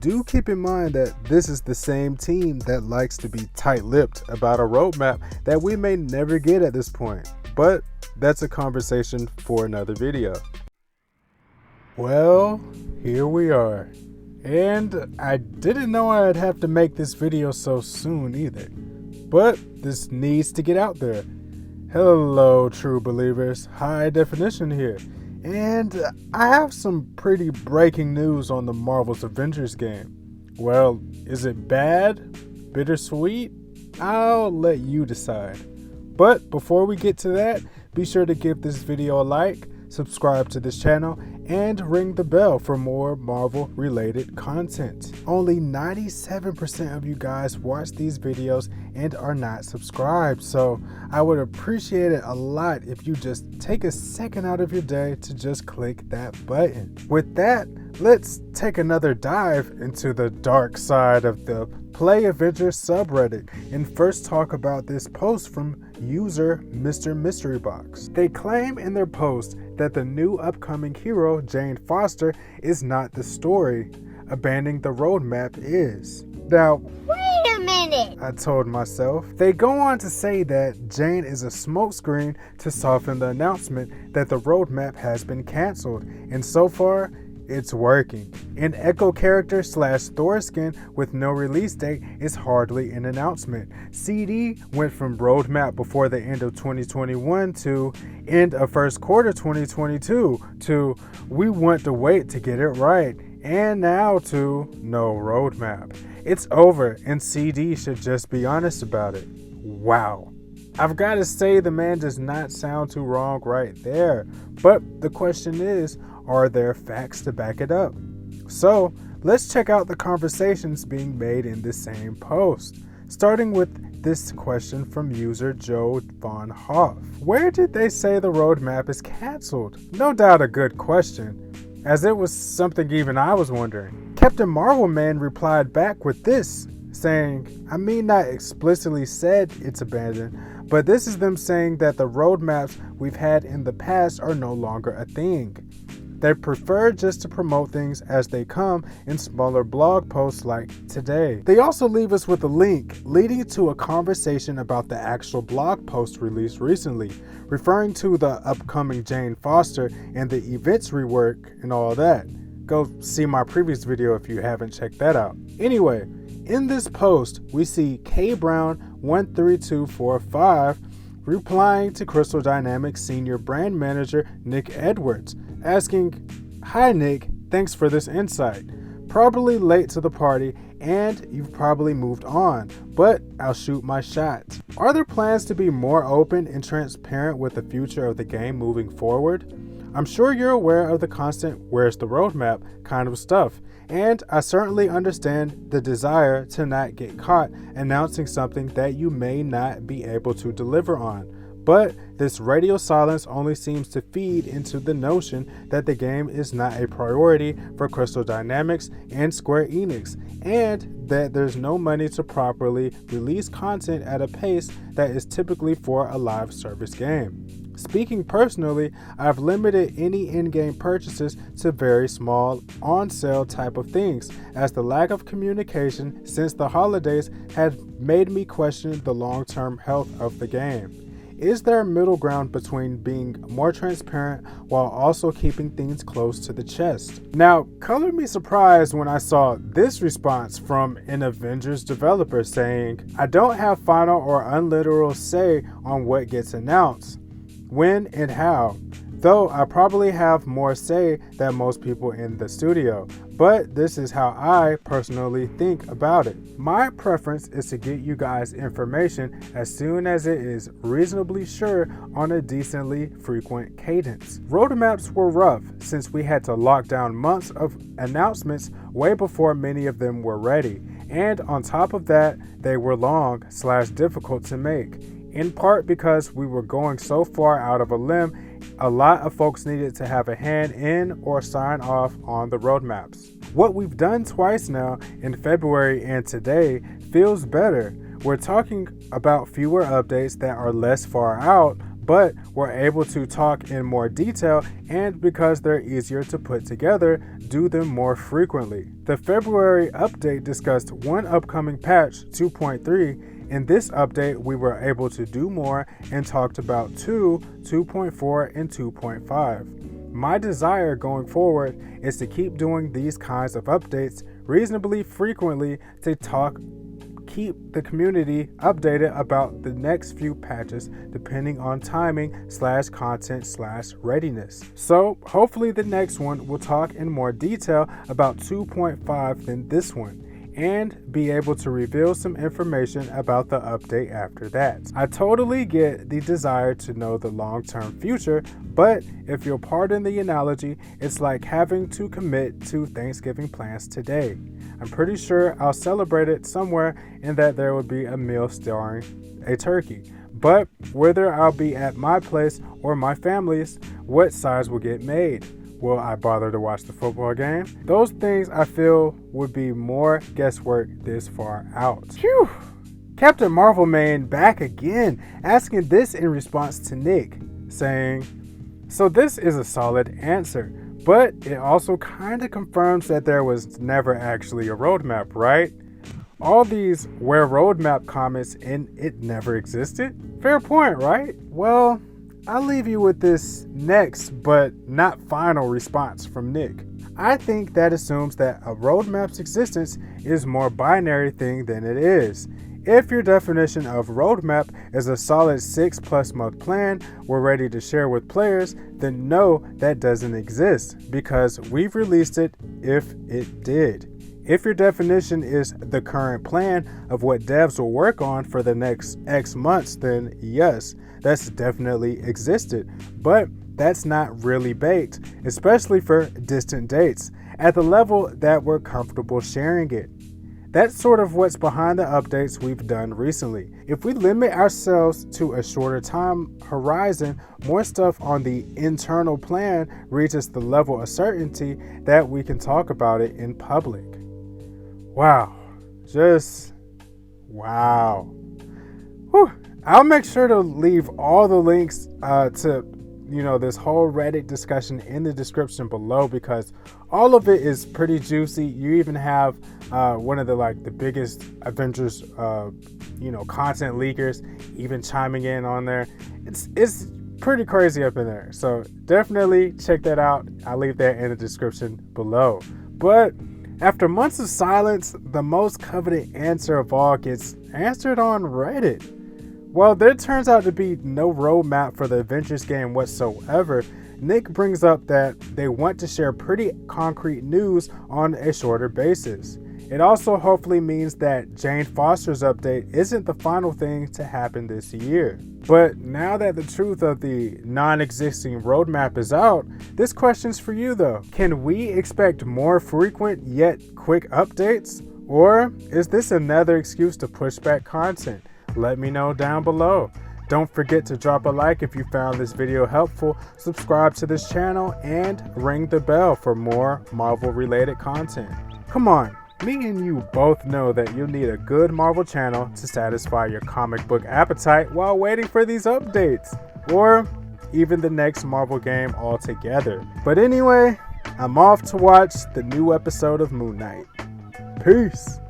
Do keep in mind that this is the same team that likes to be tight-lipped about a roadmap that we may never get at this point, but that's a conversation for another video. Well, here we are, and I didn't know I'd have to make this video so soon either, but this needs to get out there. Hello, true believers, High Definition here. And I have some pretty breaking news on the Marvel's Avengers game. Well, is it bad? Bittersweet? I'll let you decide. But before we get to that, be sure to give this video a like, subscribe to this channel, and ring the bell for more Marvel related content. Only 97% of you guys watch these videos and are not subscribed, so I would appreciate it a lot if you just take a second out of your day to just click that button. With that, let's take another dive into the dark side of the Play Avengers subreddit and first talk about this post from user Mr. Mystery Box. They claim in their post that the new upcoming hero, Jane Foster, is not the story. Abandoning the roadmap is. Now, wait a minute, I told myself. They go on to say that Jane is a smokescreen to soften the announcement that the roadmap has been cancelled, and so far, it's working. An Echo character / Thor skin with no release date is hardly an announcement. CD went from roadmap before the end of 2021 to end of first quarter 2022 to we want to wait to get it right, and now to no roadmap. It's over and CD should just be honest about it. Wow. I've got to say the man does not sound too wrong right there. But the question is, are there facts to back it up? So let's check out the conversations being made in the same post, starting with this question from user Joe Von Hoff. Where did they say the roadmap is canceled? No doubt a good question, as it was something even I was wondering. Captain Marvel Man replied back with this, saying, I mean, not explicitly said it's abandoned, but this is them saying that the roadmaps we've had in the past are no longer a thing. They prefer just to promote things as they come in smaller blog posts like today. They also leave us with a link leading to a conversation about the actual blog post released recently, referring to the upcoming Jane Foster and the events rework and all that. Go see my previous video if you haven't checked that out. Anyway, in this post, we see K Brown 13245 replying to Crystal Dynamics senior brand manager Nick Edwards, asking, Hi Nick, thanks for this insight. Probably late to the party and you've probably moved on, but I'll shoot my shot. Are there plans to be more open and transparent with the future of the game moving forward? I'm sure you're aware of the constant where's the roadmap kind of stuff, and I certainly understand the desire to not get caught announcing something that you may not be able to deliver on. But this radio silence only seems to feed into the notion that the game is not a priority for Crystal Dynamics and Square Enix, and that there's no money to properly release content at a pace that is typically for a live service game. Speaking personally, I've limited any in-game purchases to very small, on-sale type of things, as the lack of communication since the holidays had made me question the long-term health of the game. Is there a middle ground between being more transparent while also keeping things close to the chest? Now, color me surprised when I saw this response from an Avengers developer saying, I don't have final or unliteral say on what gets announced, when and how, though I probably have more say than most people in the studio, but this is how I personally think about it. My preference is to get you guys information as soon as it is reasonably sure on a decently frequent cadence. Roadmaps were rough since we had to lock down months of announcements way before many of them were ready, and on top of that, they were long / difficult to make. In part because we were going so far out of a limb, a lot of folks needed to have a hand in or sign off on the roadmaps. What we've done twice now, in February and today, feels better. We're talking about fewer updates that are less far out, but we're able to talk in more detail, and because they're easier to put together, do them more frequently. The February update discussed one upcoming patch, 2.3. In this update, we were able to do more and talked about 2, 2.4, and 2.5. My desire going forward is to keep doing these kinds of updates reasonably frequently to keep the community updated about the next few patches depending on timing / content / readiness. So hopefully the next one will talk in more detail about 2.5 than this one, and be able to reveal some information about the update after that. I totally get the desire to know the long-term future, but if you'll pardon the analogy, it's like having to commit to Thanksgiving plans today. I'm pretty sure I'll celebrate it somewhere and that there will be a meal starring a turkey. But whether I'll be at my place or my family's, what size will get made? Will I bother to watch the football game? Those things I feel would be more guesswork this far out. Phew! Captain Marvel main back again, asking this in response to Nick, saying, "So this is a solid answer, but it also kind of confirms that there was never actually a roadmap, right? All these where roadmap comments and it never existed? Fair point, right? Well, I'll leave you with this next but not final response from Nick. I think that assumes that a roadmap's existence is more binary thing than it is. If your definition of roadmap is a solid 6+ month plan we're ready to share with players, then no, that doesn't exist because we've released it if it did. If your definition is the current plan of what devs will work on for the next X months, then yes, that's definitely existed, but that's not really baked, especially for distant dates, at the level that we're comfortable sharing it. That's sort of what's behind the updates we've done recently. If we limit ourselves to a shorter time horizon, more stuff on the internal plan reaches the level of certainty that we can talk about it in public. Wow. Just wow. Whew. I'll make sure to leave all the links to this whole Reddit discussion in the description below because all of it is pretty juicy. You even have one of the biggest Avengers content leakers even chiming in on there. It's pretty crazy up in there. So definitely check that out. I'll leave that in the description below. But after months of silence, the most coveted answer of all gets answered on Reddit. Well, there turns out to be no roadmap for the Avengers game whatsoever. Nick brings up that they want to share pretty concrete news on a shorter basis. It also hopefully means that Jane Foster's update isn't the final thing to happen this year. But now that the truth of the non-existing roadmap is out, this question's for you though. Can we expect more frequent yet quick updates? Or is this another excuse to push back content? Let me know down below. Don't forget to drop a like if you found this video helpful, subscribe to this channel, and ring the bell for more Marvel related content. Come on, me and you both know that you'll need a good Marvel channel to satisfy your comic book appetite while waiting for these updates, or even the next Marvel game altogether. But anyway, I'm off to watch the new episode of Moon Knight. Peace.